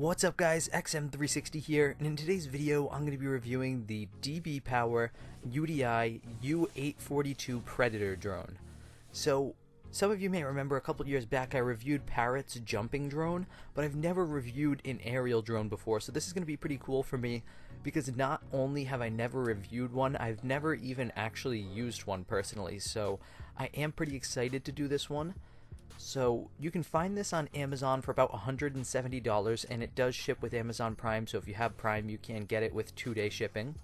What's up guys, XM360 here, and in today's video I'm going to be reviewing the DBPOWER UDI U842 Predator drone. So, some of you may remember a couple years back I reviewed Parrot's jumping drone, but I've never reviewed an aerial drone before, so this is going to be pretty cool for me, because not only have I never reviewed one, I've never even actually used one personally, so I am pretty excited to do this one. So you can find this on Amazon for about $170, and it does ship with Amazon Prime, so if you have Prime you can get it with 2-day shipping.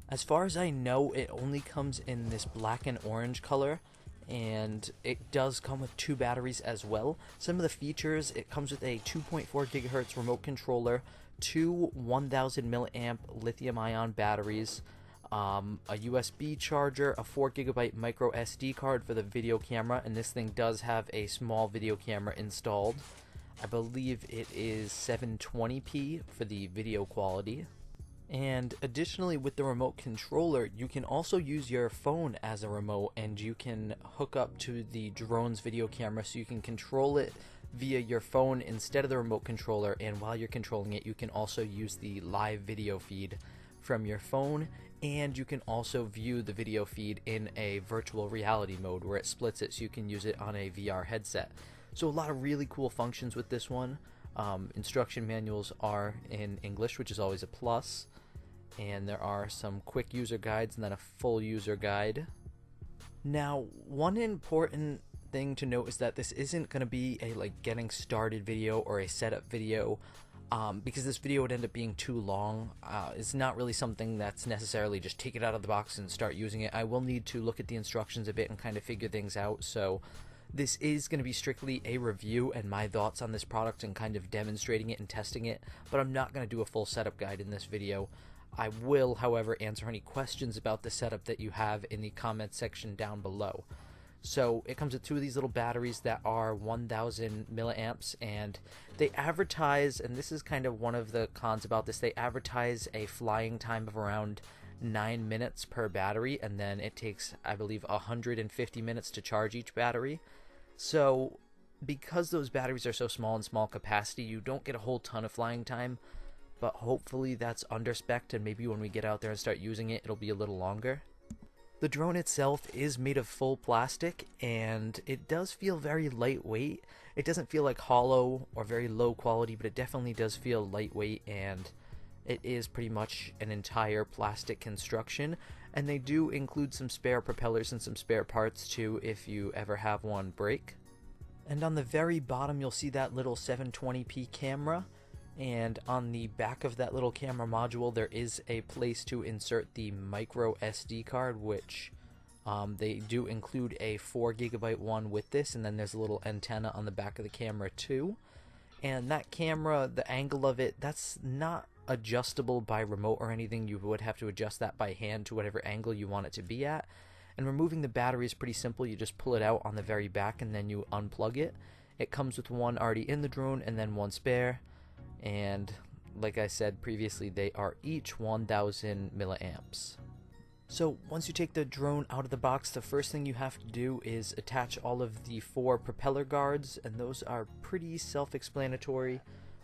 As far as I know, it only comes in this black and orange color, and it does come with 2 batteries as well. Some of the features: it comes with a 2.4 GHz remote controller, 2 1000 milliamp lithium ion batteries, a USB charger, a 4 GB micro SD card for the video camera, and this thing does have a small video camera installed. I believe it is 720p for the video quality. And additionally, with the remote controller, you can also use your phone as a remote, and you can hook up to the drone's video camera, so you can control it via your phone instead of the remote controller, and while you're controlling it you can also use the live video feed from your phone, and you can also view the video feed in a virtual reality mode where it splits it so you can use it on a VR headset. So a lot of really cool functions with this one. Instruction manuals are in English, which is always a plus, and there are some quick user guides and then a full user guide. Now, one important thing to note is that this isn't going to be a getting started video or a setup video, because this video would end up being too long. It's not really something that's necessarily just take it out of the box and start using it. I will need to look at the instructions a bit and kind of figure things out, so this is going to be strictly a review and my thoughts on this product and kind of demonstrating it and testing it, but I'm not going to do a full setup guide in this video. I will, however, answer any questions about the setup that you have in the comment section down below. So it comes with 2 of these little batteries that are 1000 milliamps, and they advertise, and this is kind of one of the cons about this, they advertise a flying time of around 9 minutes per battery, and then it takes, I believe, 150 minutes to charge each battery. So because those batteries are so small and small capacity, you don't get a whole ton of flying time, but hopefully that's under spec'd, and maybe when we get out there and start using it, it'll be a little longer. The drone itself is made of full plastic, and it does feel very lightweight. It doesn't feel like hollow or very low quality, but it definitely does feel lightweight, and it is pretty much an entire plastic construction. And they do include some spare propellers and some spare parts too if you ever have one break. And on the very bottom you'll see that little 720p camera. And on the back of that little camera module there is a place to insert the micro SD card, which they do include a 4 GB one with this, and then there's a little antenna on the back of the camera too. And that camera, the angle of it, that's not adjustable by remote or anything. You would have to adjust that by hand to whatever angle you want it to be at. And removing the battery is pretty simple. You just pull it out on the very back and then you unplug it. It comes with one already in the drone and then one spare. And like I said previously, they are each 1000 milliamps. So once you take the drone out of the box, the first thing you have to do is attach all of the 4 propeller guards, and those are pretty self-explanatory.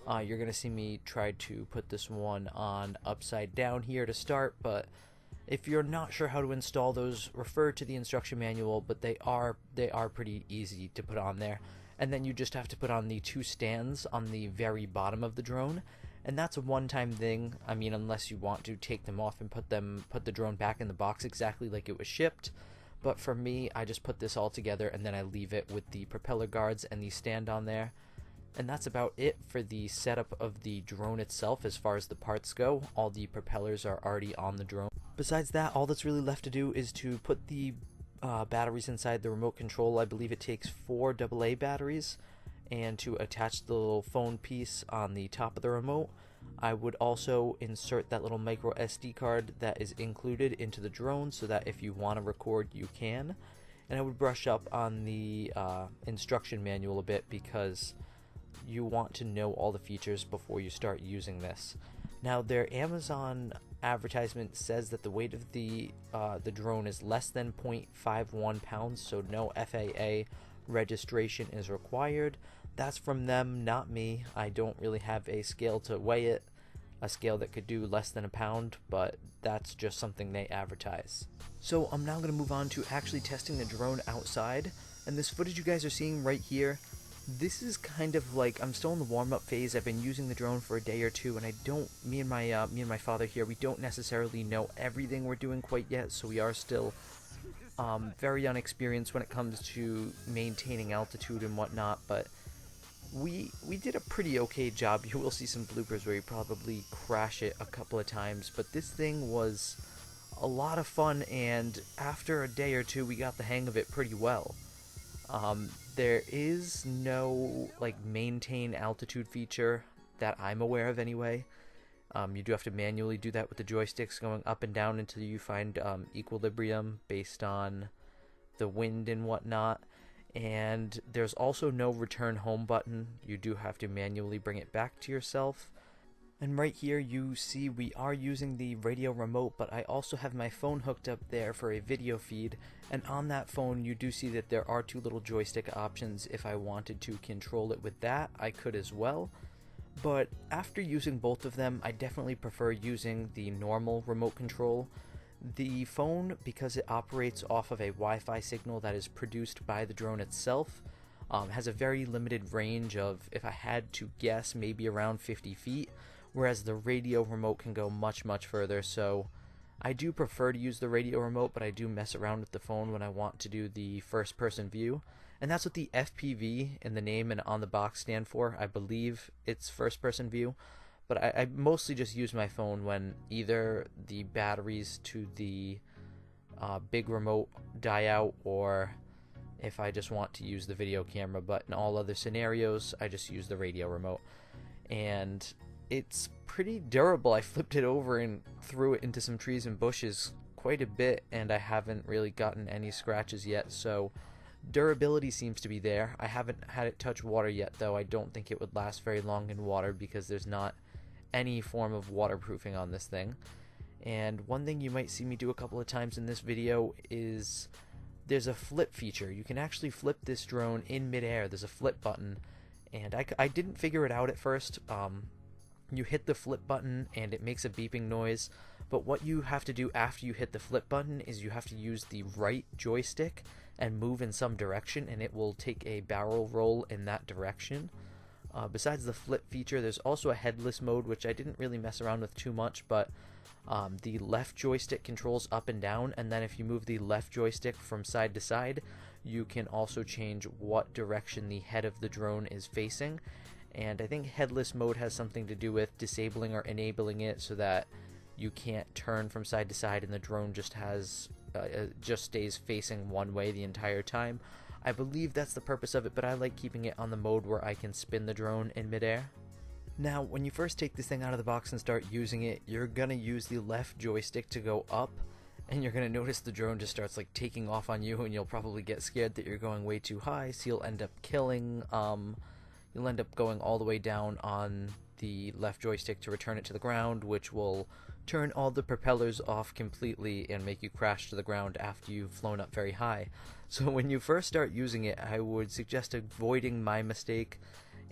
You're going to see me try to put this one on upside down here to start, but if you're not sure how to install those, refer to the instruction manual, but they are pretty easy to put on there. And then you just have to put on the 2 stands on the very bottom of the drone, and that's a one-time thing. I mean, unless you want to take them off and put the drone back in the box exactly like it was shipped. But for me, I just put this all together and then I leave it with the propeller guards and the stand on there. And that's about it for the setup of the drone itself. As far as the parts go, all the propellers are already on the drone. Besides that, all that's really left to do is to put the batteries inside the remote control. I believe it takes 4 AA batteries, and to attach the little phone piece on the top of the remote. I would also insert that little micro SD card that is included into the drone so that if you want to record you can. And I would brush up on the instruction manual a bit, because you want to know all the features before you start using this. Now, their Amazon advertisement says that the weight of the drone is less than 0.51 pounds, so no FAA registration is required. That's from them, not me. I don't really have a scale to weigh it, a scale that could do less than a pound, but that's just something they advertise. So I'm now going to move on to actually testing the drone outside, and this footage you guys are seeing right here, this is kind of like, I'm still in the warm-up phase. I've been using the drone for a day or two, and me and my father here, we don't necessarily know everything we're doing quite yet, so we are still very unexperienced when it comes to maintaining altitude and whatnot, but we did a pretty okay job. You will see some bloopers where you probably crash it a couple of times, but this thing was a lot of fun, and after a day or two we got the hang of it pretty well. There is no like maintain altitude feature that I'm aware of anyway. You do have to manually do that with the joysticks going up and down until you find equilibrium based on the wind and whatnot. And there's also no return home button. You do have to manually bring it back to yourself. And right here you see we are using the radio remote, but I also have my phone hooked up there for a video feed, and on that phone you do see that there are two little joystick options. If I wanted to control it with that, I could as well. But after using both of them, I definitely prefer using the normal remote control. The phone, because it operates off of a Wi-Fi signal that is produced by the drone itself, has a very limited range of, if I had to guess, maybe around 50 feet, whereas the radio remote can go much further. So I do prefer to use the radio remote, but I do mess around with the phone when I want to do the first person view. And that's what the FPV in the name and on the box stand for. I believe it's first person view. But I mostly just use my phone when either the batteries to the big remote die out, or if I just want to use the video camera. But in all other scenarios, I just use the radio remote. And it's pretty durable. I flipped it over and threw it into some trees and bushes quite a bit, and I haven't really gotten any scratches yet. So durability seems to be there. I haven't had it touch water yet, though. I don't think it would last very long in water because there's not any form of waterproofing on this thing. And one thing you might see me do a couple of times in this video is there's a flip feature. You can actually flip this drone in midair. There's a flip button, and I didn't figure it out at first. You hit the flip button and it makes a beeping noise, but what you have to do after you hit the flip button is you have to use the right joystick and move in some direction, and it will take a barrel roll in that direction. Besides the flip feature, there's also a headless mode, which I didn't really mess around with too much, but the left joystick controls up and down, and then if you move the left joystick from side to side, you can also change what direction the head of the drone is facing. And I think headless mode has something to do with disabling or enabling it so that you can't turn from side to side and the drone just stays facing one way the entire time. I believe that's the purpose of it, but I like keeping it on the mode where I can spin the drone in midair. Now, when you first take this thing out of the box and start using it, you're gonna use the left joystick to go up, and you're gonna notice the drone just starts like taking off on you, and you'll probably get scared that you're going way too high, so you'll end up killing. You'll end up going all the way down on the left joystick to return it to the ground, which will turn all the propellers off completely and make you crash to the ground after you've flown up very high. So when you first start using it, I would suggest avoiding my mistake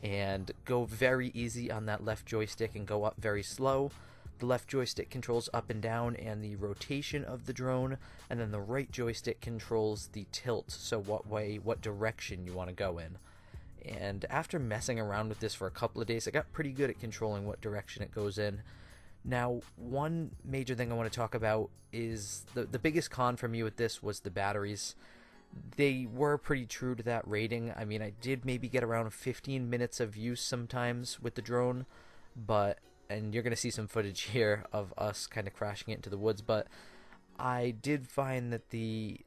and go very easy on that left joystick and go up very slow. The left joystick controls up and down and the rotation of the drone, and then the right joystick controls the tilt, so what direction you want to go in. And after messing around with this for a couple of days, I got pretty good at controlling what direction it goes in. Now, one major thing I want to talk about is the biggest con for me with this was the batteries. They were pretty true to that rating. I mean, I did maybe get around 15 minutes of use sometimes with the drone, and you're going to see some footage here of us kind of crashing it into the woods, but I did find that the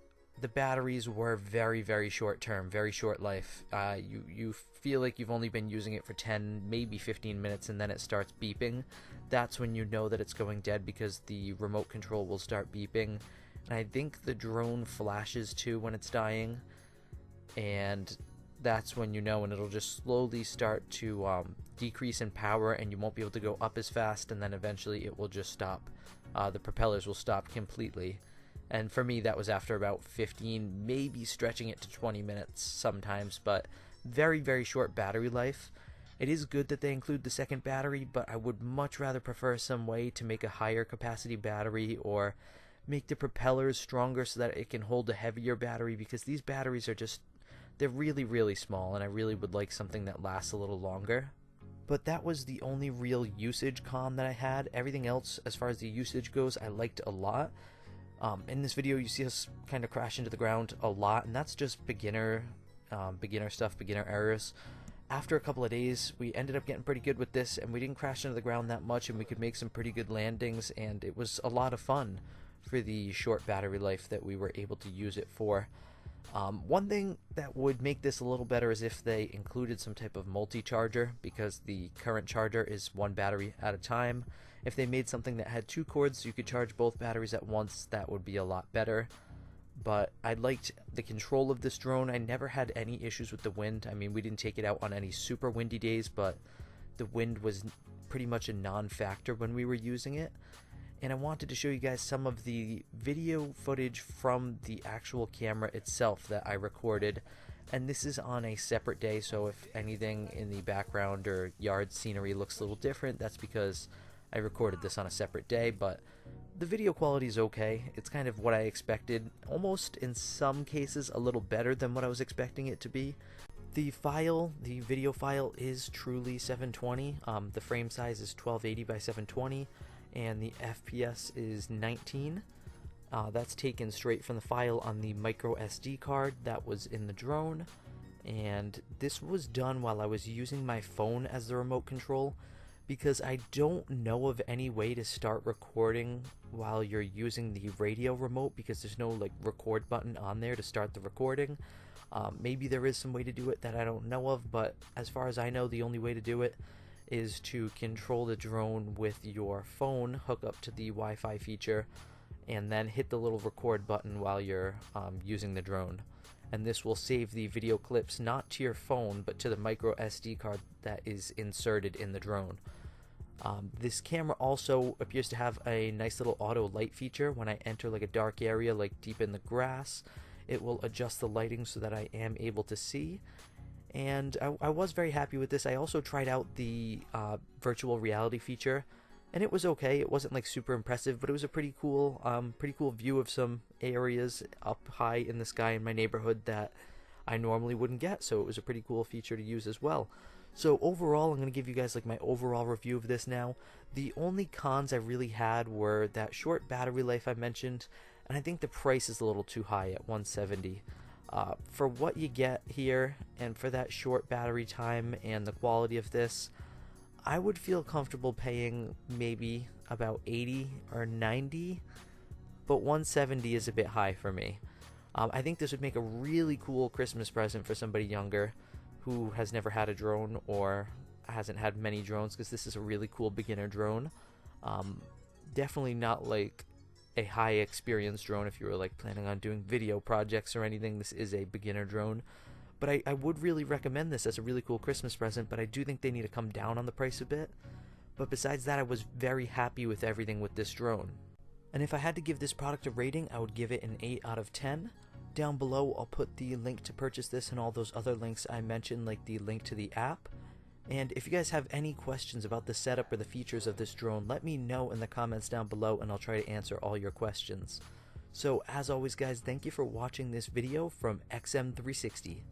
batteries were very short term, very short life. You feel like you've only been using it for 10, maybe 15 minutes, and then it starts beeping. That's when you know that it's going dead, because the remote control will start beeping. And I think the drone flashes too when it's dying, and that's when you know, and it'll just slowly start to decrease in power, and you won't be able to go up as fast, and then eventually it will just stop. The propellers will stop completely. And for me, that was after about 15, maybe stretching it to 20 minutes sometimes, but very, very short battery life. It is good that they include the second battery, but I would much rather prefer some way to make a higher capacity battery or make the propellers stronger so that it can hold a heavier battery, because these batteries are just, they're really, really small, and I really would like something that lasts a little longer. But that was the only real usage con that I had. Everything else, as far as the usage goes, I liked a lot. In this video, you see us kind of crash into the ground a lot, and that's just beginner stuff, beginner errors. After a couple of days, we ended up getting pretty good with this, and we didn't crash into the ground that much, and we could make some pretty good landings, and it was a lot of fun for the short battery life that we were able to use it for. One thing that would make this a little better is if they included some type of multi-charger, because the current charger is one battery at a time. If they made something that had two cords so you could charge both batteries at once, that would be a lot better. But I liked the control of this drone. I never had any issues with the wind. I mean, we didn't take it out on any super windy days, but the wind was pretty much a non-factor when we were using it. And I wanted to show you guys some of the video footage from the actual camera itself that I recorded. And this is on a separate day, so if anything in the background or yard scenery looks a little different, that's because I recorded this on a separate day. But the video quality is okay. It's kind of what I expected, almost in some cases a little better than what I was expecting it to be. The video file is truly 720. The frame size is 1280 by 720, and the FPS is 19. That's taken straight from the file on the micro SD card that was in the drone, and this was done while I was using my phone as the remote control, because I don't know of any way to start recording while you're using the radio remote, because there's no like record button on there to start the recording. Maybe there is some way to do it that I don't know of, but as far as I know, the only way to do it is to control the drone with your phone, hook up to the Wi-Fi feature, and then hit the little record button while you're using the drone. And this will save the video clips not to your phone, but to the micro SD card that is inserted in the drone. This camera also appears to have a nice little auto light feature. When I enter like a dark area, like deep in the grass, it will adjust the lighting so that I am able to see. And I was very happy with this. I also tried out the virtual reality feature, and it was okay. It wasn't like super impressive, but it was a pretty cool view of some areas up high in the sky in my neighborhood that I normally wouldn't get. So it was a pretty cool feature to use as well. So overall, I'm going to give you guys like my overall review of this now. The only cons I really had were that short battery life I mentioned, and I think the price is a little too high at $170. For what you get here, and for that short battery time and the quality of this, I would feel comfortable paying maybe about $80 or $90, but $170 is a bit high for me. I think this would make a really cool Christmas present for somebody younger who has never had a drone or hasn't had many drones, because this is a really cool beginner drone. Definitely not like a high experience drone if you were like planning on doing video projects or anything. This is a beginner drone, but I would really recommend this as a really cool Christmas present, but I do think they need to come down on the price a bit. But besides that, I was very happy with everything with this drone. And if I had to give this product a rating, I would give it an 8 out of 10. Down below, I'll put the link to purchase this and all those other links I mentioned, like the link to the app. And if you guys have any questions about the setup or the features of this drone, let me know in the comments down below, and I'll try to answer all your questions. So as always guys, thank you for watching this video from XM360.